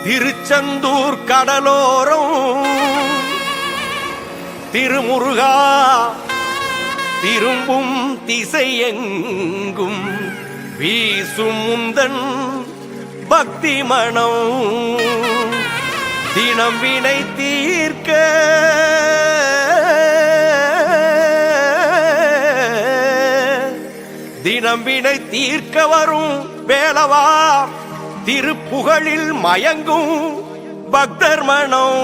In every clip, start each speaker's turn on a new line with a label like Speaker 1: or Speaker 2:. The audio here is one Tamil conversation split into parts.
Speaker 1: திருச்செந்தூர் கடலோரம் திருமுருகா திரும்பும் திசையெங்கும் வீசும் முந்தன் பக்தி மனம் தினம் வினை தீர்க்க தினம் வினை தீர்க்க வரும் வேளவா திருப்புகழில் மயங்கும் பக்தர் மனம்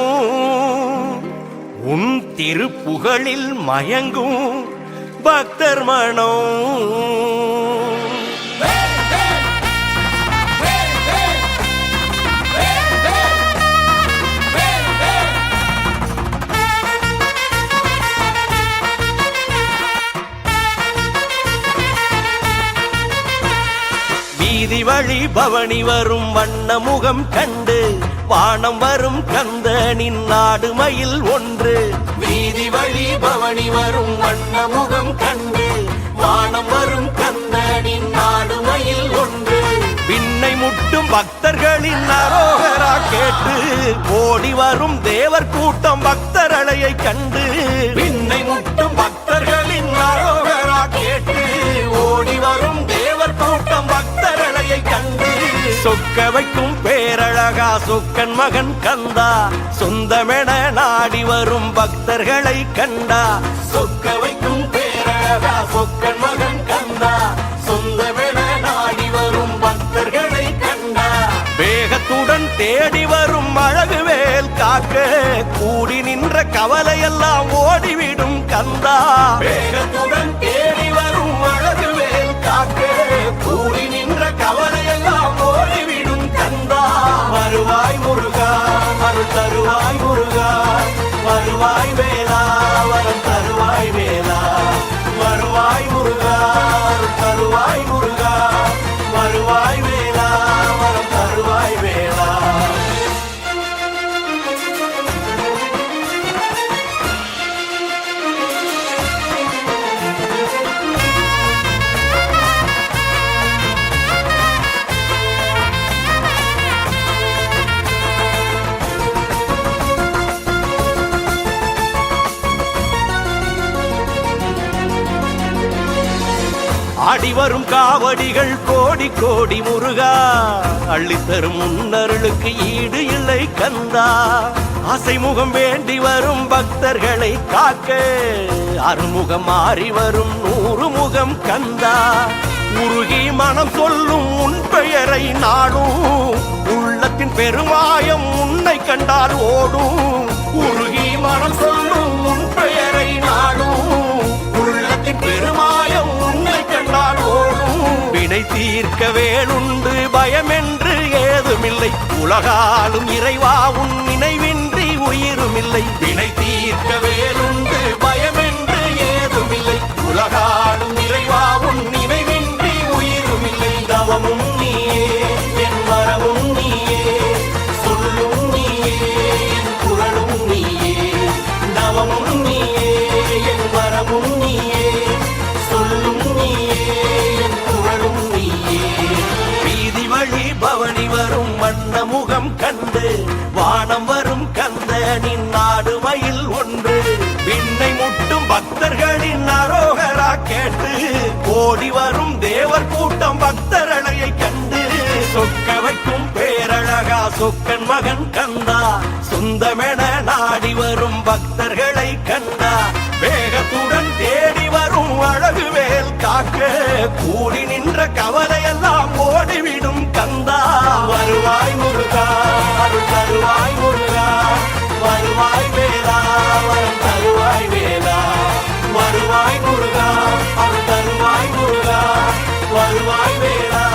Speaker 1: உன் திருப்புகழில் மயங்கும் பக்தர் மனம் வீதி வழி பவனி வரும் வண்ண முகம் கண்டு வானம் வரும் கந்தனின் நாடு மயில் ஒன்று வீதி வழி பவனி வரும் வண்ண முகம் கண்டு வானம் வரும் கந்தனின் நாடு மயில் ஒன்று விண்ணை முட்டும் பக்தர்களின் அரோகரா கேட்டு ஓடி வரும் தேவர் கூட்டம் பக்தர் அலையை கண்டு விண்ணை முட்டும் பக்தர்களின் அரோகரா கேட்டு ஓடி வரும் தேவர் கூட்டம் பக்தர் அலையை கண்டு சொக்க வைக்கும் பேரழகா சொக்கன் மகன் கந்தா சொந்தமென நாடி வரும் பக்தர்களை கண்டா சொக்க வைக்கும் பேரழகா சொக்கன் மகன் கந்தா சொந்தமென நாடி வரும் பக்தர்களை கண்டா வேகத்துடன் தேடி வரும் அழகு வேல் காக்க கூடி நின்ற கவலையெல்லாம் ஓடிவிடும் கந்தா வேகத்துடன் தேடி வரும் அழகு வேல் காக்க கூடி நின்ற கவலையெல்லாம் ஓடிவிடும் கந்தா வருவாய் முருகா அருள் தருவாய் முருகா வருவாய் வேலா வரம் தருவாய் வேலா வருவாய் முருகா அருள் தருவாய் முருகா வருவாய் வேலா வரம் தருவாய் வேலா ஆடி வரும் காவடிகள் கோடி கோடி முருகா அள்ளித்தரும் முன்னருளுக்கு ஈடு இல்லை கந்தா ஆசைமுகம் வேண்டி வரும் பக்தர்களை காக்க அறுமுகம் மாறி வரும் 100 முகம் கந்தா உருகி மனம் சொல்லும் உன் பெயரை நாடும் உள்ளத்தின் பெருமாயம் உன்னை கண்டால் ஓடும் உருகி மனம் சொல்லும் உன் பெயரை நாடும் உள்ளத்தின் பெருமாயம் உன்னை கண்டால் ஓடும் வினை தீர்க்க வேணுண்டு பயமென்று ஏதுமில்லை உலகாலும் இறைவா உன் நினைவின்றி உயிருமில்லை வினை தீர்க்க வேணுண்டு பயமென்று ஏதுமில்லை உலகாலும் இறைவா உன் நினைவின்றி உயிருமில்லை தவமும் நீயே என் வரமும் நீயே சொல்லும் நீயே என் குரலும் நீயே தவமும் நீயே என் வரமும் நீயே சொல்லும் நீயே என் குரலும் நீயே வீதி வழி பவனி வரும் வண்ண முகம் கண்டு வானம் வரும் கந்தனின் நாடு மயில் ஒன்று விண்ணை முட்டும் பக்தர்களின் அரோகரா கேட்டு ஓடி வரும் தேவர் கூட்டம் பக்தர் அலையை கண்டு சொக்க வைக்கும் பேரழகா சொக்கன் மகன் கந்தா சொந்தமென நாடி வரும் பக்தர்களை கண்டா வேகத்துடன் தேடி வரும் அழகு வேல் காக்க கூடி நின்ற கவலையெல்லாம் ஓடிவிடும் கந்தா வருவாய் முருகா அருள் தருவாய் முருகா வருவாய் வேலா வரம் தருவாய் வேலா வருவாய் முருகா அருள் தருவாய் முருகா வருவாய் வேலா